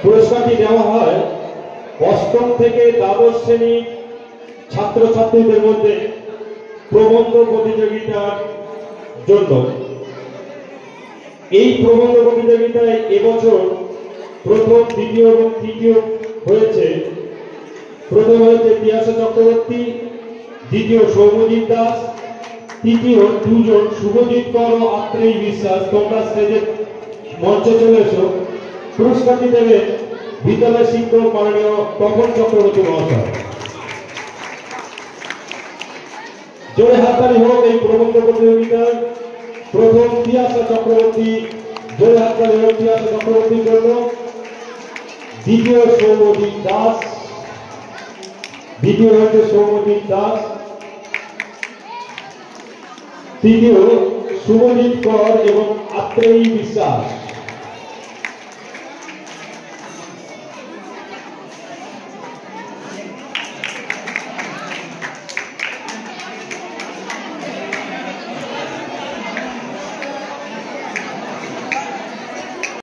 পুরস্কারটি দেওয়া হয় অষ্টম থেকে দ্বাদশ শ্রেণীর ছাত্রছাত্রীদের মধ্যে প্রবন্ধ প্রতিযোগিতার জন্য। এই প্রবন্ধ প্রতিযোগিতায় এবছর প্রথম, দ্বিতীয় এবং তৃতীয় হয়েছে। প্রথম হয়েছে তিয়াসা চক্রবর্তী, দ্বিতীয় সৌম্যজিৎ দাস, তৃতীয় দুজন শুভজিৎ কর ও আত্রেয়ী বিশ্বাস। তোমরা স্টেজে মঞ্চে চলে এসো। পুরস্কারটি দেবে বিদ্যালয় শিক্ষক মাননীয় তপন চক্রবর্তী মহাশয়। জোরে হাততালি হোক এই প্রবন্ধ প্রতিযোগিতার প্রথম তিয়াসা চক্রবর্তী। জোরে হাততালি হোক তিয়াসা চক্রবর্তীর জন্য। দ্বিতীয় সৌম্যজিৎ দাস, দ্বিতীয় হচ্ছে সৌম্যজিৎ দাস, তৃতীয় শুভজিৎ কর এবং আত্রেয়ী বিশ্বাস।